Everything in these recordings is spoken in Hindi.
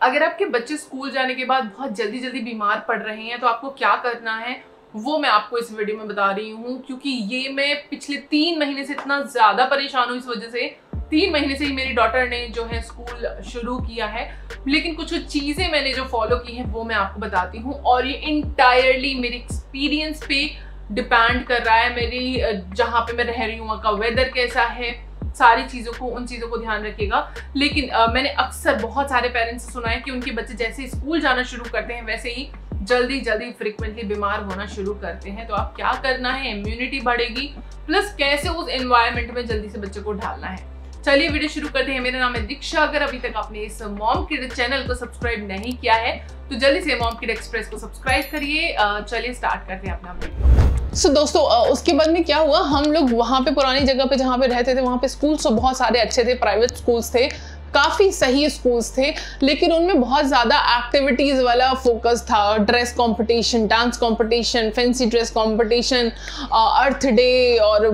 अगर आपके बच्चे स्कूल जाने के बाद बहुत जल्दी जल्दी बीमार पड़ रहे हैं तो आपको क्या करना है वो मैं आपको इस वीडियो में बता रही हूँ, क्योंकि ये मैं पिछले 3 महीने से इतना ज़्यादा परेशान हूँ इस वजह से। 3 महीने से ही मेरी डॉटर ने जो है स्कूल शुरू किया है, लेकिन कुछ चीज़ें मैंने जो फॉलो की हैं वो मैं आपको बताती हूँ। और ये इंटायरली मेरे एक्सपीरियंस पे डिपेंड कर रहा है। मेरी जहाँ पे मैं रह रही हूँ वहाँ का वेदर कैसा है, सारी चीज़ों को, उन चीज़ों को ध्यान रखिएगा। लेकिन मैंने अक्सर बहुत सारे पेरेंट्स से सुना है कि उनके बच्चे जैसे ही स्कूल जाना शुरू करते हैं वैसे ही जल्दी फ्रिक्वेंटली बीमार होना शुरू करते हैं। तो आप क्या करना है, इम्यूनिटी बढ़ेगी, प्लस कैसे उस एनवायरनमेंट में जल्दी से बच्चे को ढालना है। चलिए वीडियो शुरू करते हैं। मेरा नाम है दीक्षा। अगर अभी तक आपने इस मॉम किड चैनल को सब्सक्राइब नहीं किया है तो जल्दी से मॉम किड एक्सप्रेस को सब्सक्राइब करिए। चलिए स्टार्ट करते हैं अपना वीडियो। दोस्तों उसके बाद में क्या हुआ, हम लोग वहाँ पे पुरानी जगह पे जहाँ पे रहते थे वहाँ पे स्कूल्स तो बहुत सारे अच्छे थे, प्राइवेट स्कूल्स थे, काफ़ी सही स्कूल्स थे, लेकिन उनमें बहुत ज़्यादा एक्टिविटीज़ वाला फोकस था। Dress competition, dance competition, fancy dress competition, earth day और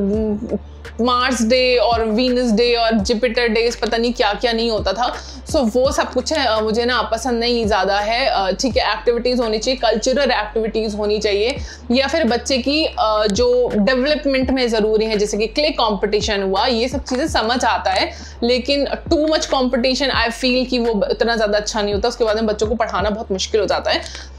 मार्स डे और वीनस डे और जुपिटर डेज, पता नहीं क्या क्या नहीं होता था। सो वो सब कुछ है मुझे ना पसंद नहीं ज़्यादा है। ठीक है, एक्टिविटीज़ होनी चाहिए, कल्चरल एक्टिविटीज़ होनी चाहिए, या फिर बच्चे की जो डेवलपमेंट में ज़रूरी है, जैसे कि क्ले कंपटीशन हुआ, ये सब चीज़ें समझ आता है। लेकिन too much competition I feel कि वो इतना ज़्यादा अच्छा नहीं होता। उसके बाद में बच्चों को पढ़ाना बहुत मुश्किल हो जाता है।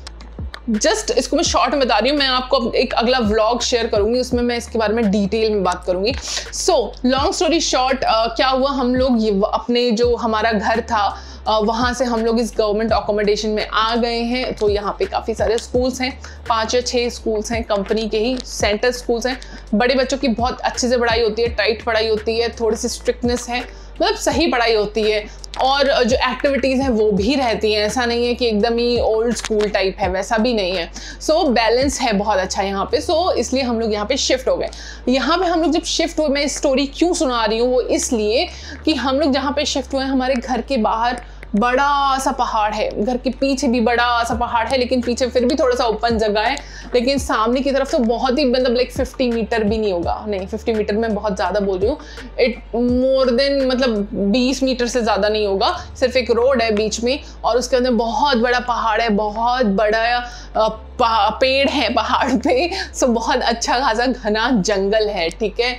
जस्ट इसको मैं शॉर्ट में बता रही हूँ, मैं आपको एक अगला व्लॉग शेयर करूंगी, उसमें मैं इसके बारे में डिटेल में बात करूंगी। सो लॉन्ग स्टोरी शॉर्ट, क्या हुआ, हम लोग अपने जो हमारा घर था वहाँ से हम लोग इस गवर्नमेंट अकोमोडेशन में आ गए हैं। तो यहाँ पे काफ़ी सारे स्कूल्स हैं, 5 या 6 स्कूल्स हैं, कंपनी के ही सेंटर स्कूल्स हैं। बड़े बच्चों की बहुत अच्छे से पढ़ाई होती है, टाइट पढ़ाई होती है, थोड़ी सी स्ट्रिक्टनेस है, मतलब सही पढ़ाई होती है। और जो एक्टिविटीज़ हैं वो भी रहती हैं, ऐसा नहीं है कि एकदम ही ओल्ड स्कूल टाइप है, वैसा भी नहीं है। सो बैलेंस है बहुत अच्छा यहाँ पे। सो इसलिए हम लोग यहाँ पे शिफ्ट हो गए। यहाँ पे हम लोग जब शिफ्ट हुए, मैं स्टोरी क्यों सुना रही हूँ वो इसलिए कि हम लोग जहाँ पे शिफ्ट हुए हमारे घर के बाहर बड़ा सा पहाड़ है, घर के पीछे भी बड़ा सा पहाड़ है, लेकिन पीछे फिर भी थोड़ा सा ओपन जगह है, लेकिन सामने की तरफ तो बहुत ही मतलब लाइक 50 मीटर भी नहीं होगा, नहीं 50 मीटर में बहुत ज़्यादा बोल रही हूँ, इट मोर देन मतलब 20 मीटर से ज़्यादा नहीं होगा। सिर्फ एक रोड है बीच में और उसके अंदर बहुत बड़ा पहाड़ है, बहुत बड़ा पेड़ है पहाड़ पे। सो बहुत अच्छा खासा घना जंगल है, ठीक है।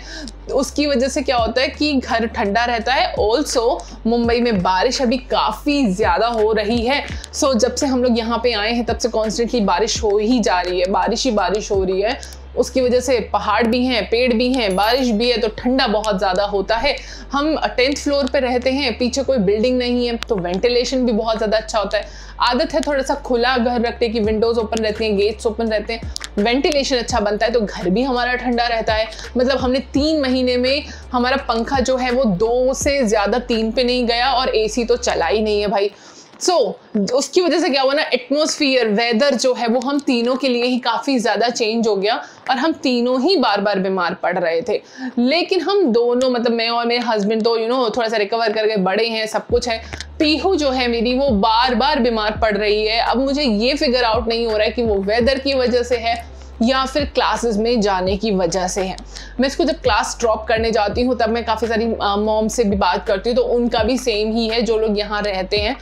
उसकी वजह से क्या होता है कि घर ठंडा रहता है। ऑल्सो मुंबई में बारिश अभी काफ़ी ज़्यादा हो रही है। सो जब से हम लोग यहाँ पे आए हैं तब से कॉन्स्टेंटली बारिश हो ही जा रही है, बारिश ही बारिश हो रही है। उसकी वजह से पहाड़ भी हैं, पेड़ भी हैं, बारिश भी है, तो ठंडा बहुत ज़्यादा होता है। हम 10th फ्लोर पे रहते हैं, पीछे कोई बिल्डिंग नहीं है, तो वेंटिलेशन भी बहुत ज़्यादा अच्छा होता है। आदत है थोड़ा सा खुला घर रखने की, विंडोज़ ओपन रहती हैं, गेट्स ओपन रहते हैं, वेंटिलेशन अच्छा बनता है, तो घर भी हमारा ठंडा रहता है। मतलब हमने 3 महीने में हमारा पंखा जो है वो 2 से ज़्यादा 3 पे नहीं गया, और AC तो चला ही नहीं है भाई। उसकी वजह से क्या हुआ ना, एटमॉस्फेयर, वेदर जो है वो हम तीनों के लिए ही काफ़ी ज़्यादा चेंज हो गया, और हम तीनों ही बार बार बीमार पड़ रहे थे। लेकिन हम दोनों, मतलब मैं और मेरे हस्बैंड तो थोड़ा सा रिकवर करके बड़े हैं, सब कुछ है। पीहू जो है मेरी, वो बार बार बीमार पड़ रही है। अब मुझे ये फिगर आउट नहीं हो रहा है कि वो वेदर की वजह से है या फिर क्लासेस में जाने की वजह से है। मैं इसको जब क्लास ड्रॉप करने जाती हूँ तब मैं काफ़ी सारी मॉम से भी बात करती हूँ, तो उनका भी सेम ही है जो लोग यहाँ रहते हैं,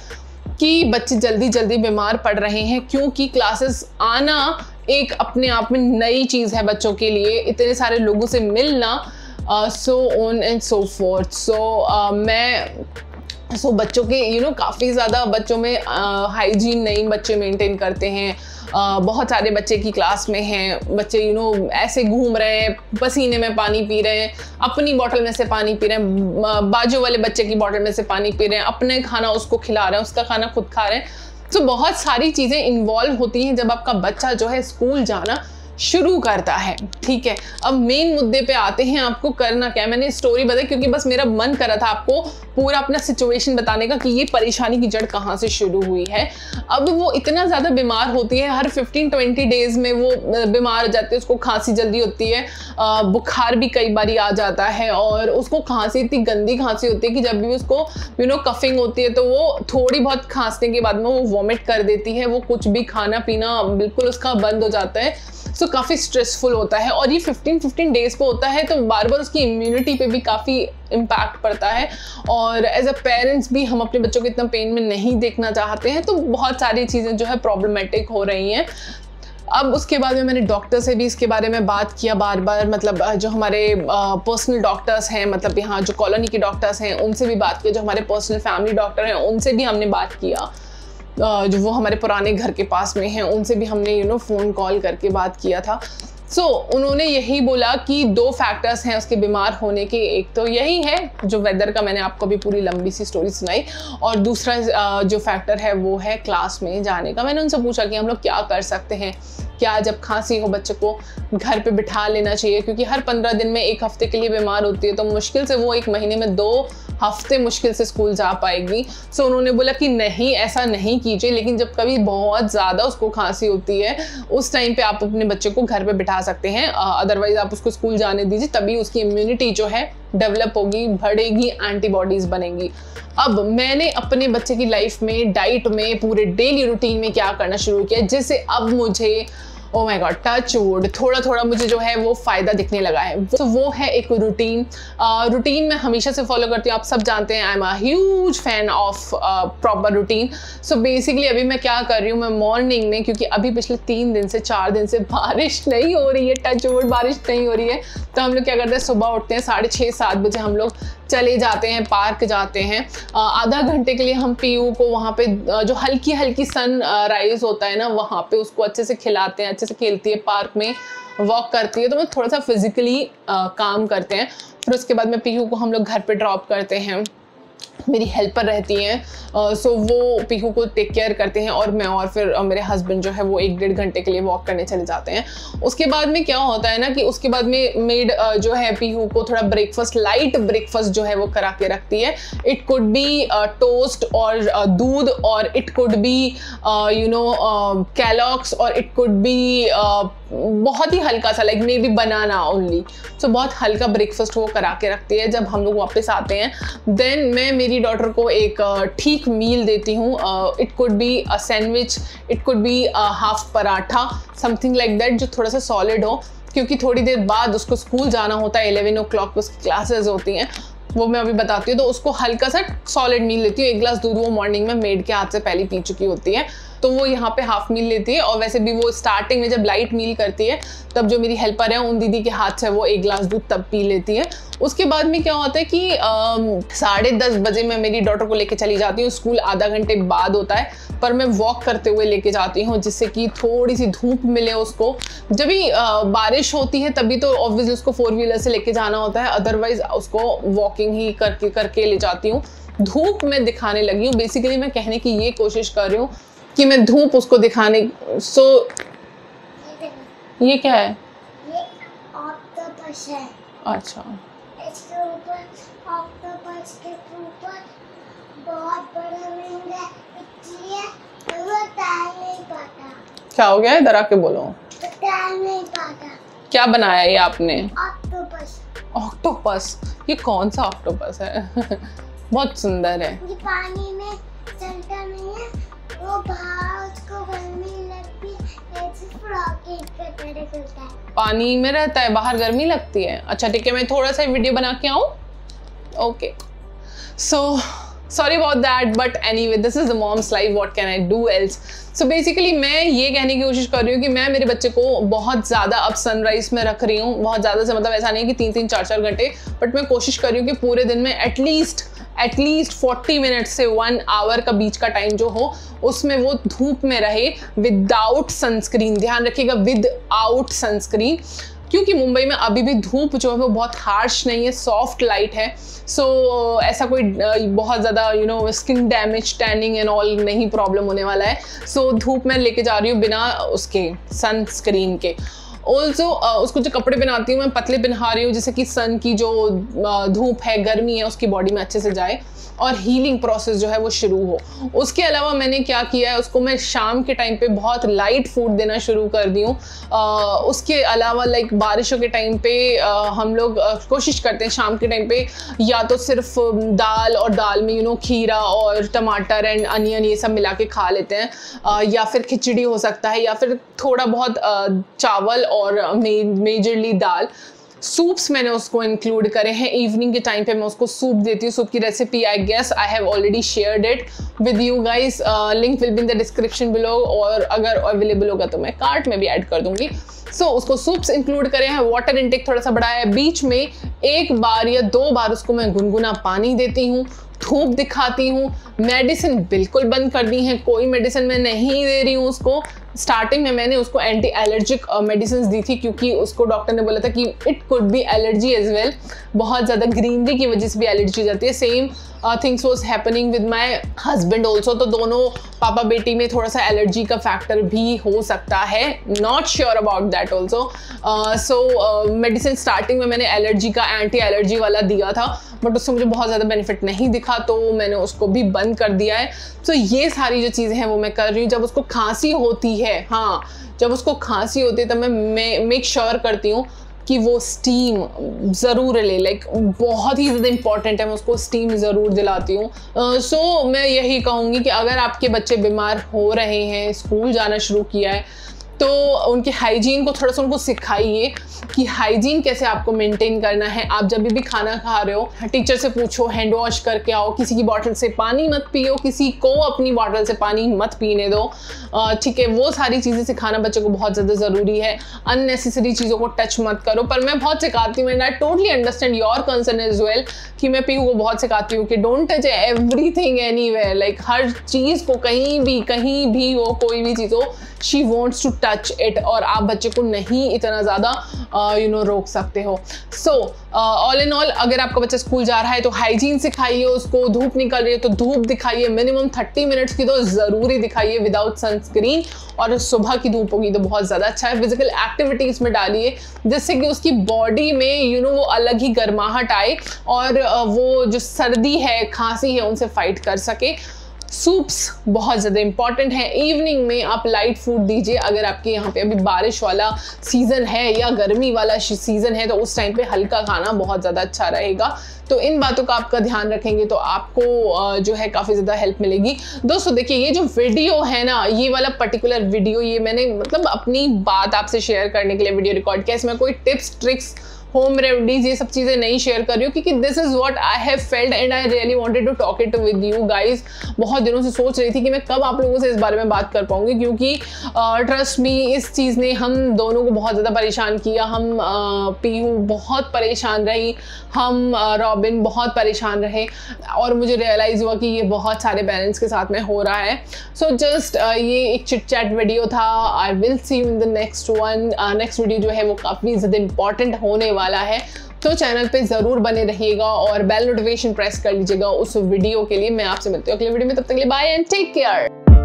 कि बच्चे जल्दी बीमार पड़ रहे हैं, क्योंकि क्लासेस आना एक अपने आप में नई चीज़ है बच्चों के लिए, इतने सारे लोगों से मिलना, so on and so forth. So बच्चों के काफ़ी ज़्यादा बच्चों में हाइजीन नहीं बच्चे मेंटेन करते हैं। बहुत सारे बच्चे की क्लास में हैं, बच्चे ऐसे घूम रहे हैं, पसीने में पानी पी रहे हैं, अपनी बोतल में से पानी पी रहे हैं, बाजू वाले बच्चे की बोतल में से पानी पी रहे हैं, अपने खाना उसको खिला रहे हैं, उसका खाना खुद खा रहे हैं। तो बहुत सारी चीज़ें इन्वॉल्व होती हैं जब आपका बच्चा जो है स्कूल जाना शुरू करता है, ठीक है। अब मेन मुद्दे पे आते हैं, आपको करना क्या है। मैंने स्टोरी बताई क्योंकि बस मेरा मन करा था आपको पूरा अपना सिचुएशन बताने का कि ये परेशानी की जड़ कहाँ से शुरू हुई है। अब वो इतना ज़्यादा बीमार होती है, हर 15-20 डेज में वो बीमार हो जाती है, उसको खांसी जल्दी होती है, बुखार भी कई बार आ जाता है, और उसको खांसी इतनी गंदी खांसी होती है कि जब भी उसको कफिंग होती है तो वो थोड़ी बहुत खांसने के बाद में वो वॉमिट कर देती है, वो कुछ भी खाना पीना बिल्कुल उसका बंद हो जाता है। सो काफ़ी स्ट्रेसफुल होता है, और ये 15 डेज़ पे होता है, तो बार बार उसकी इम्यूनिटी पे भी काफ़ी इम्पैक्ट पड़ता है। और एज अ पेरेंट्स भी हम अपने बच्चों को इतना पेन में नहीं देखना चाहते हैं, तो बहुत सारी चीज़ें जो है प्रॉब्लमेटिक हो रही हैं। अब उसके बाद में मैंने डॉक्टर से भी इसके बारे में बात किया बार बार, मतलब जो हमारे पर्सनल डॉक्टर्स हैं, मतलब यहाँ जो कॉलोनी के डॉक्टर्स हैं उनसे भी बात किया, जो हमारे पर्सनल फैमिली डॉक्टर हैं उनसे भी हमने बात किया, जो वो हमारे पुराने घर के पास में हैं उनसे भी हमने फ़ोन कॉल करके बात किया था। सो उन्होंने यही बोला कि 2 फैक्टर्स हैं उसके बीमार होने के। एक तो यही है जो वेदर का, मैंने आपको भी पूरी लंबी सी स्टोरी सुनाई, और दूसरा जो फैक्टर है वो है क्लास में जाने का। मैंने उनसे पूछा कि हम लोग क्या कर सकते हैं, क्या जब खांसी हो बच्चे को घर पे बिठा लेना चाहिए, क्योंकि हर 15 दिन में 1 हफ्ते के लिए बीमार होती है, तो मुश्किल से वो 1 महीने में 2 हफ्ते मुश्किल से स्कूल जा पाएगी। सो उन्होंने बोला कि नहीं, ऐसा नहीं कीजिए, लेकिन जब कभी बहुत ज़्यादा उसको खांसी होती है उस टाइम पे आप अपने बच्चे को घर पे बिठा सकते हैं, अदरवाइज आप उसको स्कूल जाने दीजिए, तभी उसकी इम्यूनिटी जो है डेवलप होगी, बढ़ेगी, एंटीबॉडीज़ बनेंगी। अब मैंने अपने बच्चे की लाइफ में, डाइट में, पूरे डेली रूटीन में क्या करना शुरू किया, जिससे अब मुझे oh my God, touch wood, थोड़ा थोड़ा मुझे जो है वो फ़ायदा दिखने लगा है। तो वो है एक रूटीन। रूटीन मैं हमेशा से फॉलो करती हूँ, आप सब जानते हैं, I am a huge fan of proper routine. So basically अभी मैं क्या कर रही हूँ, मैं मॉर्निंग में, क्योंकि अभी पिछले 3 दिन से 4 दिन से बारिश नहीं हो रही है, टच वुड बारिश नहीं हो रही है, तो हम लोग क्या करते हैं, सुबह उठते हैं 6:30-7 बजे हम लोग चले जाते हैं, पार्क जाते हैं। आधा घंटे के लिए हम पीयू को वहाँ पे जो हल्की हल्की सन राइज होता है ना, वहाँ पे उसको अच्छे से खिलाते हैं, अच्छे से खेलती है, पार्क में वॉक करती है, तो मैं थोड़ा सा फिजिकली काम करते हैं। फिर उसके बाद में पीहू को हम लोग घर पे ड्रॉप करते हैं, मेरी हेल्पर रहती हैं, सो वो पीहू को टेक केयर करते हैं, और मैं और फिर मेरे हस्बैंड जो है वो 1-1.5 घंटे के लिए वॉक करने चले जाते हैं। उसके बाद में क्या होता है ना कि उसके बाद में मेड जो है पीहू को थोड़ा ब्रेकफास्ट, लाइट ब्रेकफास्ट जो है वो करा के रखती है। इट कुड बी टोस्ट और दूध, और इट कुड बी कैलॉग्स, और इट कुड बी बहुत ही हल्का सा, like maybe banana only. So बहुत हल्का ब्रेकफास्ट वो करा के रखती है। जब हम लोग वापस आते हैं, देन मैं मेरी डॉटर को एक ठीक मील देती हूँ। It could be a sandwich, it could be half paratha, something like that, जो थोड़ा सा सॉलिड हो, क्योंकि थोड़ी देर बाद उसको स्कूल जाना होता है, 11 o'clock उसकी क्लासेस होती हैं, वो मैं अभी बताती हूँ। तो उसको हल्का सा सॉलिड मील लेती हूँ। 1 गिलास दूध वो मॉर्निंग में मेड के हाथ से पहले पी चुकी होती है, तो वो यहाँ पे हाफ मील लेती है। और वैसे भी वो स्टार्टिंग में जब लाइट मील करती है, तब जो मेरी हेल्पर है उन दीदी के हाथ से वो 1 गिलास दूध तब पी लेती है। उसके बाद में क्या होता है कि 10:30 बजे मैं मेरी डॉटर को लेके चली जाती हूँ स्कूल। आधा घंटे बाद होता है, पर मैं वॉक करते हुए लेके जाती हूँ, जिससे कि थोड़ी सी धूप मिले उसको। जब भी बारिश होती है तभी तो ऑब्वियसली उसको 4 व्हीलर से लेके जाना होता है, अदरवाइज उसको वॉकिंग ही करके ले जाती हूँ। धूप में दिखाने लगी हूँ, बेसिकली मैं कहने की ये कोशिश कर रही हूँ कि मैं धूप उसको दिखाने। ये क्या है? ये ऑक्टोपस है। अच्छा, इसके ऊपर, ऑक्टोपस के ऊपर बहुत बड़ा रिंग है, इसलिए वो तैर नहीं पाता। क्या हो गया? इधर आके बोलो। तैर नहीं पाता। क्या बनाया ये आपने? ऑक्टोपस। ऑक्टोपस? ये कौन सा ऑक्टोपस है? बहुत सुंदर है। ये पानी में चलता नहीं है, वो बाहर उसको गर्मी लगती है, ऐसे रॉकेट की तरह चलता है। पानी में रहता है, बाहर गर्मी लगती है। अच्छा ठीक है, मैं थोड़ा सा वीडियो बना के आऊँ? Okay, so sorry about that, but anyway this is the mom's life, what can I do else. So basically मैं ये कहने की कोशिश कर रही हूँ कि मैं मेरे बच्चे को बहुत ज़्यादा अब सनराइज में रख रही हूँ। बहुत ज़्यादा से मतलब ऐसा नहीं कि 3-3, 4-4 घंटे, बट मैं कोशिश कर रही हूँ कि पूरे दिन में एटलीस्ट 40 मिनट से 1 आवर का बीच का टाइम जो हो, उसमें वो धूप में रहे विदाउट सनस्क्रीन। ध्यान रखिएगा, विदाउट सनस्क्रीन, क्योंकि मुंबई में अभी भी धूप जो है वो बहुत हार्श नहीं है, सॉफ्ट लाइट है। सो ऐसा कोई बहुत ज़्यादा skin damage, tanning and all नहीं प्रॉब्लम होने वाला है। सो धूप में लेके जा रही हूँ बिना उसके सनस्क्रीन के। ऑल्सो उसको जो कपड़े पहनाती हूँ मैं पतले पहना रही हूँ, जिससे कि सन की जो धूप है, गर्मी है, उसकी बॉडी में अच्छे से जाए और हीलिंग प्रोसेस जो है वो शुरू हो। उसके अलावा मैंने क्या किया है, उसको मैं शाम के टाइम पे बहुत लाइट फूड देना शुरू कर दी हूँ। उसके अलावा लाइक बारिशों के टाइम पे हम लोग कोशिश करते हैं शाम के टाइम पे या तो सिर्फ दाल, और दाल में खीरा और टमाटर एंड अनियन ये सब मिला के खा लेते हैं, या फिर खिचड़ी हो सकता है, या फिर थोड़ा बहुत चावल और मेजरली दाल। सूप्स मैंने उसको इंक्लूड करे हैं। इवनिंग के टाइम पे मैं उसको सूप देती हूँ। सूप की recipe I guess I have already shared it with you guys, link will be in the description below, और अगर अवेलेबल होगा तो मैं कार्ट में भी ऐड कर दूंगी। उसको सूप्स इंक्लूड करे हैं। वाटर इनटेक थोड़ा सा बढ़ाया है, बीच में 1 बार या 2 बार उसको मैं गुनगुना पानी देती हूँ, धूप दिखाती हूँ। मेडिसिन बिल्कुल बंद कर दी है, कोई मेडिसिन मैं नहीं दे रही हूँ उसको। स्टार्टिंग में मैंने उसको एंटी एलर्जिक मेडिसिन दी थी क्योंकि उसको डॉक्टर ने बोला था कि it could be allergy as well, बहुत ज़्यादा ग्रीनरी की वजह से भी एलर्जी हो जाती है। Same things was happening with my husband also, तो दोनों पापा बेटी में थोड़ा सा एलर्जी का फैक्टर भी हो सकता है, not sure about that also. Medicine starting में मैंने एलर्जी का एंटी एलर्जी वाला दिया था, बट उससे मुझे बहुत ज़्यादा बेनिफिट नहीं दिखा, तो मैंने उसको भी बंद कर दिया है। ये सारी जो चीज़ें हैं वो मैं कर रही हूँ। जब उसको खांसी होती है, हाँ जब उसको खांसी होती है तब मैं मेक श्योर करती हूँ कि वो स्टीम ज़रूर ले, लाइक बहुत ही ज़्यादा इंपॉर्टेंट है, मैं उसको स्टीम ज़रूर दिलाती हूँ। मैं यही कहूँगी कि अगर आपके बच्चे बीमार हो रहे हैं, स्कूल जाना शुरू किया है, तो उनके हाइजीन को थोड़ा सा उनको सिखाइए कि हाइजीन कैसे आपको मेंटेन करना है। आप जब भी खाना खा रहे हो, टीचर से पूछो, हैंड वॉश करके आओ, किसी की बॉटल से पानी मत पियो, किसी को अपनी बॉटल से पानी मत पीने दो, ठीक है। वो सारी चीज़ें सिखाना बच्चे को बहुत ज़्यादा ज़रूरी है। अननेसेसरी चीज़ों को टच मत करो, पर मैं बहुत सिखाती हूँ and I totally understand your concern as well, कि मैं पीहू को बहुत सिखाती हूँ कि don't touch everything anywhere, like हर चीज़ को कहीं भी हो, कोई भी चीज़ हो, she wants to touch it, और आप बच्चे को नहीं इतना ज़्यादा रोक सकते हो। ऑल इन ऑल, अगर आपका बच्चा स्कूल जा रहा है तो हाइजीन सिखाइए उसको, धूप निकल रही है तो धूप दिखाइए, मिनिमम 30 मिनट्स की तो ज़रूरी दिखाइए विदाउट सनस्क्रीन, और सुबह की धूप होगी तो बहुत ज़्यादा अच्छा है। फिजिकल एक्टिविटीज़ में डालिए जिससे कि उसकी बॉडी में वो अलग ही गर्माहट आए और वो जो सर्दी है, खांसी है, उनसे फाइट कर सके। सूप्स बहुत ज़्यादा इंपॉर्टेंट है। इवनिंग में आप लाइट फूड दीजिए। अगर आपके यहाँ पे अभी बारिश वाला सीज़न है या गर्मी वाला सीज़न है तो उस टाइम पे हल्का खाना बहुत ज़्यादा अच्छा रहेगा। तो इन बातों का आपका ध्यान रखेंगे तो आपको जो है काफ़ी ज़्यादा हेल्प मिलेगी। दोस्तों देखिए, ये जो वीडियो है ना, ये वाला पर्टिकुलर वीडियो, ये मैंने मतलब अपनी बात आपसे शेयर करने के लिए वीडियो रिकॉर्ड किया। इसमें कोई टिप्स, ट्रिक्स, होम रेमेडीज ये सब चीज़ें नहीं शेयर कर रही हूँ क्योंकि this is what I have felt and I really wanted to talk it with you guys. बहुत दिनों से सोच रही थी कि मैं कब आप लोगों से इस बारे में बात कर पाऊंगी, क्योंकि ट्रस्ट मी, इस चीज़ ने हम दोनों को बहुत ज़्यादा परेशान किया। हम पीहू बहुत परेशान रही, हम रॉबिन बहुत परेशान रहे, और मुझे रियलाइज़ हुआ कि ये बहुत सारे पेरेंट्स के साथ में हो रहा है। सो जस्ट ये एक चिट चैट वीडियो था। I will see you in the next one. Next video जो है वो काफ़ी ज़्यादा इंपॉर्टेंट होने वाला है, तो चैनल पे ज़रूर बने रहिएगा और बेल नोटिफिकेशन प्रेस कर लीजिएगा उस वीडियो के लिए। मैं आपसे मिलती हूँ अगले वीडियो में, तब तक के लिए बाय एंड टेक केयर।